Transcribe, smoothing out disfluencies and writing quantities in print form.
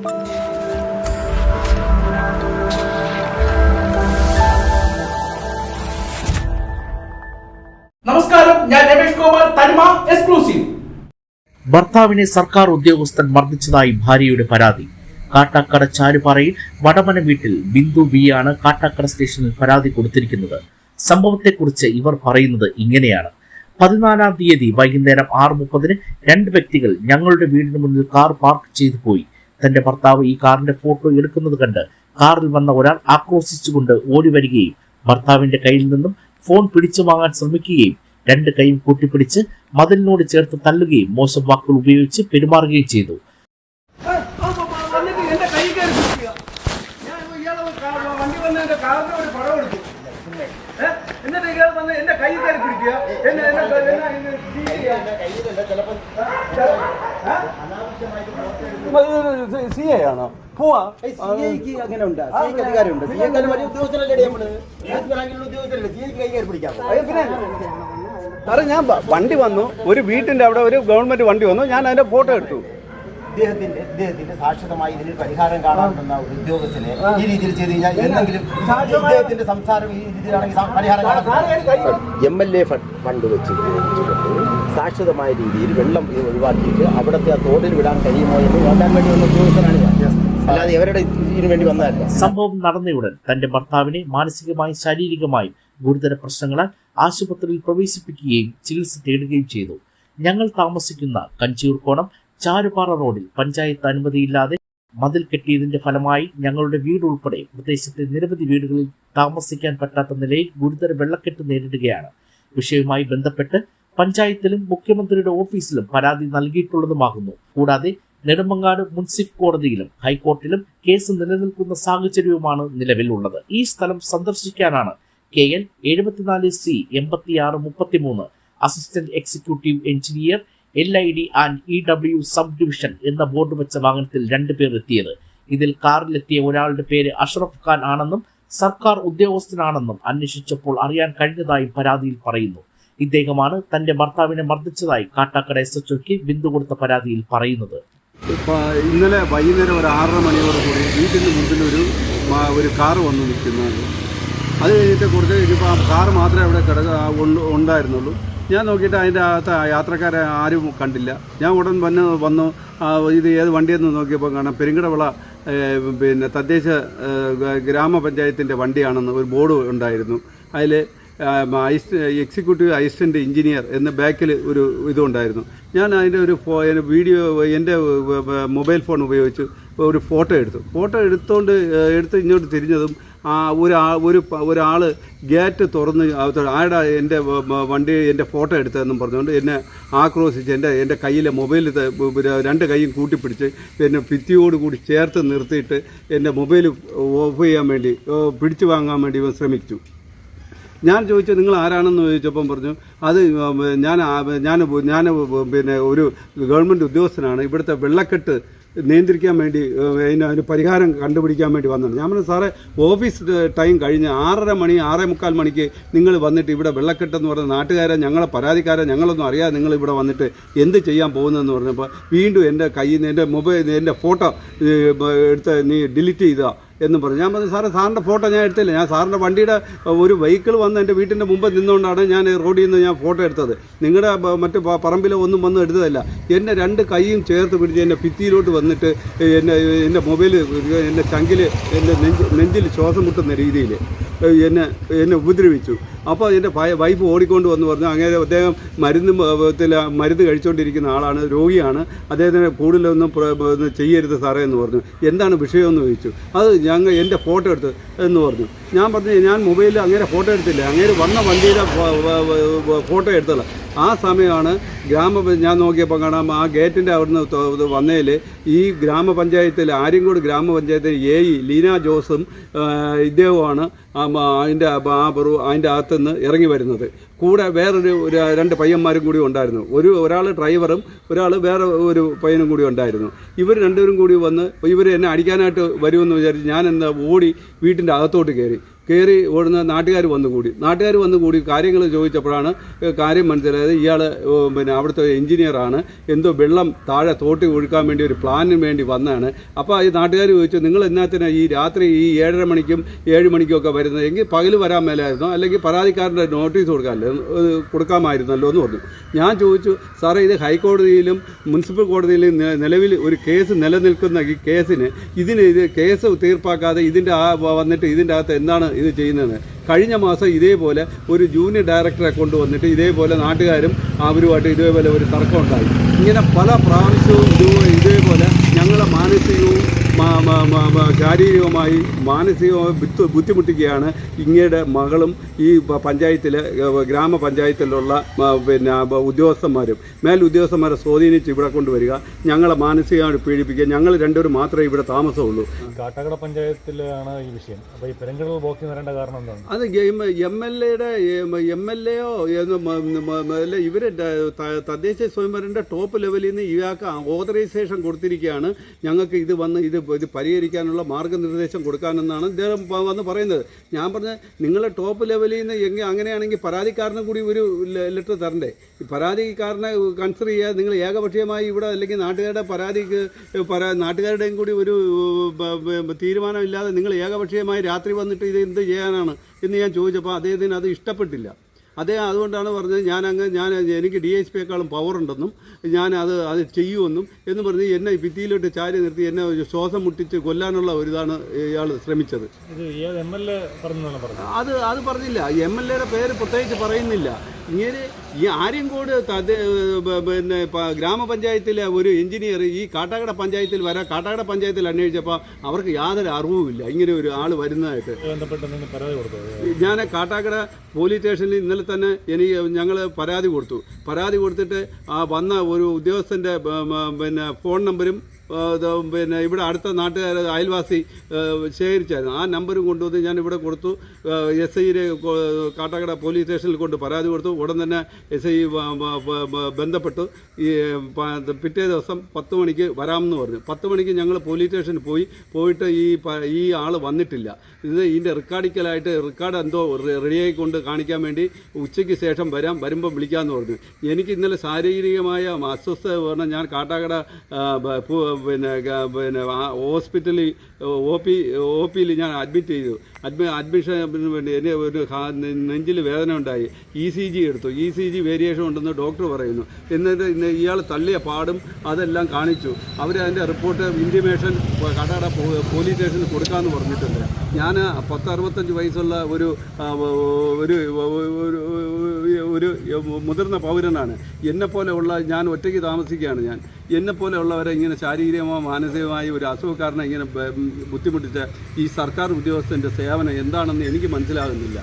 നമസ്കാരം, ഞാൻ രമേഷ് ഗോപാൽ, തനിമ എക്സ്ക്ലൂസീവ്. ഭർത്താവിനെ സർക്കാർ ഉദ്യോഗസ്ഥൻ മർദ്ദിച്ചതായി ഭാര്യയുടെ പരാതി. കാട്ടാക്കട ചാരുപാറയിൽ വടമന വീട്ടിൽ ബിന്ദു വി ആണ് കാട്ടാക്കട സ്റ്റേഷനിൽ പരാതി കൊടുത്തിരിക്കുന്നത്. സംഭവത്തെക്കുറിച്ച് ഇവർ പറയുന്നത് ഇങ്ങനെയാണ്. 14-ാം തീയതി വൈകുന്നേരം 6:30 രണ്ട് വ്യക്തികൾ ഞങ്ങളുടെ വീടിന് മുന്നിൽ കാർ പാർക്ക് ചെയ്തു പോയി. തന്റെ ഭർത്താവ് ഈ കാറിന്റെ ഫോട്ടോ എടുക്കുന്നത് കണ്ട് കാറിൽ വന്ന ഒരാൾ ആക്രോശിച്ചുകൊണ്ട് ഓടി വരികയും ഭർത്താവിന്റെ കയ്യിൽ നിന്നും ഫോൺ പിടിച്ചു വാങ്ങാൻ ശ്രമിക്കുകയും രണ്ട് കൈയും കൂട്ടിപ്പിടിച്ച് മതിലിനോട് ചേർത്ത് തള്ളുകയും മോശം വാക്കുകൾ ഉപയോഗിച്ച് പെരുമാറുകയും ചെയ്തു. ആണോ പോവാ അങ്ങനെ ഉണ്ട്, അധികാരമുണ്ട്. സാറേ, ഞാൻ വണ്ടി വന്നു, ഒരു വീട്ടിന്റെ അവിടെ ഒരു ഗവൺമെന്റ് വണ്ടി വന്നു, ഞാൻ അതിന്റെ ഫോട്ടോ എടുത്തു. ഇദ്ദേഹത്തിന്റെ സാക്ഷ്യതമായി ഇതിന് പരിഹാരം കാണാനുള്ള ഉദ്യോഗസ്ഥനെ ഈ രീതിയിൽ ചെയ്ത് കഴിഞ്ഞാൽ എന്തെങ്കിലും ഇദ്ദേഹത്തിന്റെ സംസാരം ഈ രീതിയിലാണെങ്കിൽ പരിഹാരം കാണാൻ MLA ഫണ്ട് വെച്ച് സാക്ഷ്യതമായ രീതിയിൽ വെള്ളം ഒഴിവാക്കിയിട്ട് അവിടുത്തെ ആ തോടിൽ വിടാൻ കഴിയുമോ എന്ന് നോക്കാൻ വേണ്ടി വന്ന ഉദ്യോഗസ്ഥനാണ് ഞാൻ, അല്ലാതെ ഇവരുടെ ഇതിനു വേണ്ടി വന്നതല്ല. സംഭവം നടന്നയുടൻ തന്റെ ഭർത്താവിനെ മാനസികമായും ശാരീരികമായും ഗുരുതര പ്രശ്നങ്ങളാൽ ആശുപത്രിയിൽ പ്രവേശിപ്പിക്കുകയും ചികിത്സ തേടുകയും ചെയ്തു. ഞങ്ങൾ താമസിക്കുന്ന കഞ്ചിയൂർക്കോണം ചാരുപാറ റോഡിൽ പഞ്ചായത്ത് അനുമതിയില്ലാതെ മതിൽ കെട്ടിയതിന്റെ ഫലമായി ഞങ്ങളുടെ വീട് ഉൾപ്പെടെ പ്രദേശത്തെ നിരവധി വീടുകളിൽ താമസിക്കാൻ പറ്റാത്ത നിലയിൽ ഗുരുതര വെള്ളക്കെട്ട് നേരിടുകയാണ്. വിഷയവുമായി ബന്ധപ്പെട്ട് പഞ്ചായത്തിലും മുഖ്യമന്ത്രിയുടെ ഓഫീസിലും പരാതി നൽകിയിട്ടുള്ളതുമാകുന്നു. കൂടാതെ നെടുമങ്ങാട് മുൻസിഫ് കോടതിയിലും ഹൈക്കോർട്ടിലും കേസ് നിലനിൽക്കുന്ന സാഹചര്യവുമാണ് നിലവിലുള്ളത്. ഈ സ്ഥലം സന്ദർശിക്കാനാണ് KL 74C 8633 assistant executive engineer LID and EW sub division എന്ന ബോർഡ് വെച്ച വാഹനത്തിൽ 2 പേർ എത്തിയത്. ഇതിൽ കാറിലെത്തിയ ഒരാളുടെ പേര് അഷ്റഫ് ഖാൻ ആണെന്നും സർക്കാർ ഉദ്യോഗസ്ഥനാണെന്നും അന്വേഷിച്ചപ്പോൾ അറിയാൻ കഴിഞ്ഞതായും പരാതിയിൽ പറയുന്നു. ഇദ്ദേഹമാണ് തന്റെ ഭർത്താവിനെ മർദ്ദിച്ചതായി കാട്ടാക്കട SHOയ്ക്ക് ബിന്ദു കൊടുത്ത പരാതിയിൽ പറയുന്നത്. ഇന്നലെ വൈകുന്നേരം ഒരു 6:30 മണിയോട് കൂടി വീട്ടിന് മുമ്പിൽ ഒരു കാറ് വന്ന് നിൽക്കുന്നതാണ്. അത് കഴിഞ്ഞിട്ട് കുറച്ച് കഴിഞ്ഞപ്പോൾ ആ കാറ് മാത്രമേ അവിടെ ഉണ്ടായിരുന്നുള്ളൂ. ഞാൻ നോക്കിയിട്ട് അതിൻ്റെ അകത്ത് യാത്രക്കാരെ ആരും കണ്ടില്ല. ഞാൻ ഉടൻ വന്നു ഇത് ഏത് വണ്ടിയെന്ന് നോക്കിയപ്പോൾ കാണാം പെരുങ്കടവിള തദ്ദേശ ഗ്രാമപഞ്ചായത്തിൻ്റെ വണ്ടിയാണെന്ന് ഒരു ബോർഡ് ഉണ്ടായിരുന്നു. അതിൽ എക്സിക്യൂട്ടീവ് അസിസ്റ്റൻ്റ് എഞ്ചിനീയർ എന്ന ബാക്കിൽ ഒരു ഇതുണ്ടായിരുന്നു. ഞാൻ അതിൻ്റെ ഒരു വീഡിയോ എൻ്റെ മൊബൈൽ ഫോൺ ഉപയോഗിച്ച് ഒരു ഫോട്ടോ എടുത്ത് ഇങ്ങോട്ട് തിരിഞ്ഞതും ഒരാൾ ഗേറ്റ് തുറന്ന് ആടാ എൻ്റെ വണ്ടി എൻ്റെ ഫോട്ടോ എടുത്തതെന്നും പറഞ്ഞുകൊണ്ട് എന്നെ ആക്രോശിച്ച് എൻ്റെ കയ്യിലെ മൊബൈൽ 2 കൈയും കൂട്ടിപ്പിടിച്ച് എന്നെ ഭിത്തിയോടുകൂടി ചേർത്ത് നിർത്തിയിട്ട് എൻ്റെ മൊബൈൽ ഓഫ് ചെയ്യാൻ വേണ്ടി പിടിച്ചു വാങ്ങാൻ വേണ്ടി ശ്രമിച്ചു. ഞാൻ ചോദിച്ചു നിങ്ങൾ ആരാണെന്ന് ചോദിച്ചപ്പം പറഞ്ഞു അത് ഞാൻ പിന്നെ ഒരു ഗവൺമെൻറ് ഉദ്യോഗസ്ഥനാണ്, ഇവിടുത്തെ വെള്ളക്കെട്ട് നിയന്ത്രിക്കാൻ വേണ്ടി അതിന് പരിഹാരം കണ്ടുപിടിക്കാൻ വേണ്ടി വന്നത്. ഞാൻ പറഞ്ഞു സാറേ ഓഫീസ് ടൈം കഴിഞ്ഞ് 6:30 മണി 6:45 മണിക്ക് നിങ്ങൾ വന്നിട്ട് ഇവിടെ വെള്ളക്കെട്ടെന്ന് പറഞ്ഞ നാട്ടുകാരെ ഞങ്ങളെ പരാതിക്കാരെ ഞങ്ങളൊന്നും അറിയാതെ നിങ്ങൾ ഇവിടെ വന്നിട്ട് എന്ത് ചെയ്യാൻ പോകുന്നതെന്ന് പറഞ്ഞപ്പോൾ വീണ്ടും എൻ്റെ കയ്യിൽ നിന്ന് എൻ്റെ മൊബൈൽ എൻ്റെ ഫോട്ടോ എടുത്ത് നീ ഡിലീറ്റ് ചെയ്താൽ എന്നും പറഞ്ഞു. ഞാൻ പറഞ്ഞു സാറിൻ്റെ ഫോട്ടോ ഞാൻ എടുത്തില്ല, ഞാൻ സാറിൻ്റെ വണ്ടിയുടെ ഒരു വെഹിക്കിൾ വന്ന് എൻ്റെ വീട്ടിൻ്റെ മുമ്പ് നിന്നുകൊണ്ടാണ് ഞാൻ റോഡിൽ നിന്ന് ഞാൻ ഫോട്ടോ എടുത്തത്, നിങ്ങളുടെ മറ്റ് പറമ്പിലോ ഒന്നും വന്ന് എടുത്തതല്ല. എൻ്റെ 2 കൈയും ചേർത്ത് പിടിച്ച് എൻ്റെ ഭിത്തിയിലോട്ട് വന്നിട്ട് എൻ്റെ മൊബൈൽ എൻ്റെ ചങ്കിൽ എൻ്റെ നെഞ്ചിൽ ശ്വാസം മുട്ടുന്ന രീതിയിൽ എന്നെ ഉപദ്രവിച്ചു. അപ്പോൾ എൻ്റെ വൈഫ് ഓടിക്കൊണ്ട് വന്ന് പറഞ്ഞു അങ്ങനെ അദ്ദേഹം മരുന്ന് കഴിച്ചുകൊണ്ടിരിക്കുന്ന ആളാണ്, രോഗിയാണ്, അദ്ദേഹത്തിന് കൂടുതലൊന്നും ചെയ്യരുത് സാറേ എന്ന് പറഞ്ഞു. എന്താണ് വിഷയമെന്ന് ചോദിച്ചു. അത് എൻ്റെ ഫോട്ടോ എടുത്ത് എന്ന് പറഞ്ഞു. ഞാൻ പറഞ്ഞു ഞാൻ മൊബൈലിൽ അങ്ങനെ ഫോട്ടോ എടുത്തില്ല, അങ്ങനെ വന്ന വണ്ടിയുടെ ഫോട്ടോ എടുത്തല്ല. ആ സമയമാണ് ഞാൻ നോക്കിയപ്പോൾ കാണാം ആ ഗേറ്റിൻ്റെ അവിടുന്ന് വന്നതിൽ ഈ ഗ്രാമപഞ്ചായത്തിൽ ആര്യങ്കോട് ഗ്രാമപഞ്ചായത്തിൽ ലീന ജോസും ഇദ്ദേഹവുമാണ് അതിൻ്റെ അകത്തുനിന്ന് ഇറങ്ങി വരുന്നത്. കൂടെ വേറൊരു 2 പയ്യന്മാരും കൂടി ഉണ്ടായിരുന്നു. ഒരാൾ ഡ്രൈവറും ഒരാൾ വേറെ ഒരു പയ്യനും കൂടി ഉണ്ടായിരുന്നു. ഇവർ 2 പേരും കൂടി വന്ന് ഇവർ എന്നെ അടിക്കാനായിട്ട് വരുമെന്ന് വിചാരിച്ച് ഞാൻ ഓടി വീട്ടിൻ്റെ അകത്തോട്ട് കയറി. കയറി ഓടുന്ന നാട്ടുകാർ വന്നുകൂടി കാര്യങ്ങൾ ചോദിച്ചപ്പോഴാണ് കാര്യം മനസ്സിലായത്. ഇയാൾ പിന്നെ അവിടുത്തെ എഞ്ചിനീയറാണ്, എന്തോ വെള്ളം താഴെ തോട്ടി ഒഴുക്കാൻ വേണ്ടി ഒരു പ്ലാനിന് വേണ്ടി വന്നതാണ്. അപ്പോൾ ഈ നാട്ടുകാർ ചോദിച്ചു, നിങ്ങൾ എന്നാത്തിനാ ഈ രാത്രി ഈ 7:30 മണിക്കും 7 മണിക്കും ഒക്കെ വരുന്നത്? എങ്കിൽ പകൽ വരാൻ മേലായിരുന്നോ, അല്ലെങ്കിൽ പരാതിക്കാരൻ്റെ നോട്ടീസ് കൊടുക്കാമായിരുന്നല്ലോ എന്ന് പറഞ്ഞു. ഞാൻ ചോദിച്ചു, സാറേ ഇത് ഹൈക്കോടതിയിലും മുനിസിപ്പൽ കോടതിയിലും നിലവിൽ ഒരു കേസ് നിലനിൽക്കുന്ന ഈ കേസിന് ഇത് കേസ് തീർപ്പാക്കാതെ വന്നിട്ട് ഇതിൻ്റെ അകത്ത് എന്താണ് ഇത് ചെയ്യുന്നത്? കഴിഞ്ഞ മാസം ഇതേപോലെ ഒരു ജൂനിയർ ഡയറക്ടറെ കൊണ്ടുവന്നിട്ട് ഇതേപോലെ നാട്ടുകാരും അവരുമായിട്ട് ഇതേപോലെ ഒരു തർക്കം ഉണ്ടായി. ഇങ്ങനെ പല പ്രാവശ്യവും ഇതേപോലെ ഞങ്ങളെ മാനസികവും ശാരീരികമായി മാനസികമായി ബുദ്ധിമുട്ടിക്കുകയാണ് ഇങ്ങയുടെ മകളും ഈ പഞ്ചായത്തിലെ ഗ്രാമപഞ്ചായത്തിലുള്ള പിന്നെ ഉദ്യോഗസ്ഥന്മാരും മേലുദ്യോഗസ്ഥന്മാരെ സ്വാധീനിച്ച് ഇവിടെ കൊണ്ടുവരിക, ഞങ്ങളെ മാനസികമായിട്ട് പീഡിപ്പിക്കുക. ഞങ്ങൾ രണ്ടുപേരും മാത്രമേ ഇവിടെ താമസമുള്ളൂ. കാട്ടാക്കട പഞ്ചായത്തിലാണ് ഈ വിഷയം. അപ്പോൾ ഈ പെരുങ്കടൽ ബ്ലോക്കിൽ നിന്ന് വരേണ്ട കാരണം എന്താണ്? അത് MLA അല്ല, ഇവർ തദ്ദേശ സ്വയംഭരണൻ്റെ ടോപ്പ് ലെവലിൽ നിന്ന് ഇയാൾക്ക് ഓതറൈസേഷൻ കൊടുത്തിരിക്കുകയാണ്. ഞങ്ങൾക്ക് ഇത് പരിഹരിക്കാനുള്ള മാർഗ്ഗനിർദ്ദേശം കൊടുക്കാനെന്നാണ് അദ്ദേഹം വന്ന് പറയുന്നത്. ഞാൻ പറഞ്ഞ നിങ്ങളെ ടോപ്പ് ലെവലിൽ നിന്ന് അങ്ങനെയാണെങ്കിൽ പരാതിക്കാരനും കൂടി ഒരു ലെറ്റർ തരണ്ടേ? ഈ പരാതിക്കാരനെ കൺസിഡർ ചെയ്യാതെ നിങ്ങൾ ഏകപക്ഷീയമായി ഇവിടെ അല്ലെങ്കിൽ നാട്ടുകാരുടെയും കൂടി ഒരു തീരുമാനമില്ലാതെ നിങ്ങൾ ഏകപക്ഷീയമായി രാത്രി വന്നിട്ട് ഇത് എന്ത് ചെയ്യാനാണ് എന്ന് ഞാൻ ചോദിച്ചപ്പോൾ അദ്ദേഹത്തിന് അത് ഇഷ്ടപ്പെട്ടില്ല. അതുകൊണ്ടാണ് പറഞ്ഞത് എനിക്ക് DSPയെക്കാളും പവറുണ്ടെന്നും അത് ചെയ്യുമെന്നും എന്ന് പറഞ്ഞ് എന്നെ ഭിത്തിയിലോട്ട് ചാരി നിർത്തി എന്നെ ശ്വാസം മുട്ടിച്ച് കൊല്ലാനുള്ള ഒരിതാണ് ഇയാൾ ശ്രമിച്ചത്. അത് പറഞ്ഞില്ല. MLAയുടെ പേര് പ്രത്യേകിച്ച് പറയുന്നില്ല. ഇങ്ങനെ ഈ ആര്യങ്കോട് പിന്നെ ഗ്രാമപഞ്ചായത്തിലെ ഒരു എഞ്ചിനീയർ ഈ കാട്ടാക്കട പഞ്ചായത്തിൽ അന്വേഷിച്ചപ്പോൾ അവർക്ക് യാതൊരു അറിവുമില്ല ഇങ്ങനെ ഒരു ആൾ വരുന്നതായിട്ട്. ഞാൻ കാട്ടാക്കട പോലീസ് സ്റ്റേഷനിൽ ഇന്നലെ തന്നെ ഞങ്ങൾ പരാതി കൊടുത്തിട്ട് വന്ന ഒരു ഉദ്യോഗസ്ഥൻ്റെ പിന്നെ ഫോൺ നമ്പരും പിന്നെ ഇവിടെ അടുത്ത നാട്ടുകാർ അയൽവാസി ശേഖരിച്ചായിരുന്നു. ആ നമ്പരും കൊണ്ടുവന്ന് ഞാൻ ഇവിടെ കൊടുത്തു. SIയെ കാട്ടാക്കട പോലീസ് സ്റ്റേഷനിൽ കൊണ്ട് പരാതി കൊടുത്തു. ഉടൻ തന്നെ SI ബന്ധപ്പെട്ടു. പിറ്റേ ദിവസം 10 മണിക്ക് വരാമെന്ന് പറഞ്ഞു. 10 മണിക്ക് ഞങ്ങൾ പോലീസ് സ്റ്റേഷനിൽ പോയിട്ട് ഈ ആൾ വന്നിട്ടില്ല. ഇതിൻ്റെ റെക്കോർഡ് എന്തോ റെഡിയായിക്കൊണ്ട് കാണിക്കാൻ വേണ്ടി ഉച്ചയ്ക്ക് ശേഷം വരുമ്പോൾ വിളിക്കാമെന്ന് പറഞ്ഞു. എനിക്ക് ഇന്നലെ ശാരീരികമായ അസ്വസ്ഥത പറഞ്ഞാൽ ഞാൻ കാട്ടാക്കട പിന്നെ ഹോസ്പിറ്റലിൽ OP ഞാൻ അഡ്മിറ്റ് ചെയ്തു. അഡ്മിഷന് വേണ്ടി എന്നെ ഒരു നെഞ്ചിൽ വേദന ഉണ്ടായി. ECG എടുത്തു. ECG വേരിയേഷൻ ഉണ്ടെന്ന് ഡോക്ടർ പറയുന്നു. എന്നിട്ട് ഇയാൾ തള്ളിയ പാടും അതെല്ലാം കാണിച്ചു. അവരതിൻ്റെ റിപ്പോർട്ട് ഇൻറ്റിമേഷൻ കാട്ടാക്കട പോലീസ് സ്റ്റേഷനിൽ കൊടുക്കാമെന്ന് പറഞ്ഞിട്ടുണ്ട്. ഞാൻ 65 വയസ്സുള്ള ഒരു മുതിർന്ന പൗരനാണ്. എന്നെപ്പോലെയുള്ള ഞാൻ ഒറ്റയ്ക്ക് താമസിക്കുകയാണ്. എന്നെപ്പോലെയുള്ളവരെ ഇങ്ങനെ ശാരീരികമോ മാനസികമായ ഒരു അസുഖക്കാരനെ ഇങ്ങനെ ബുദ്ധിമുട്ടിച്ച ഈ സർക്കാർ ഉദ്യോഗസ്ഥൻ്റെ സേവനം എന്താണെന്ന് എനിക്ക് മനസ്സിലാകുന്നില്ല.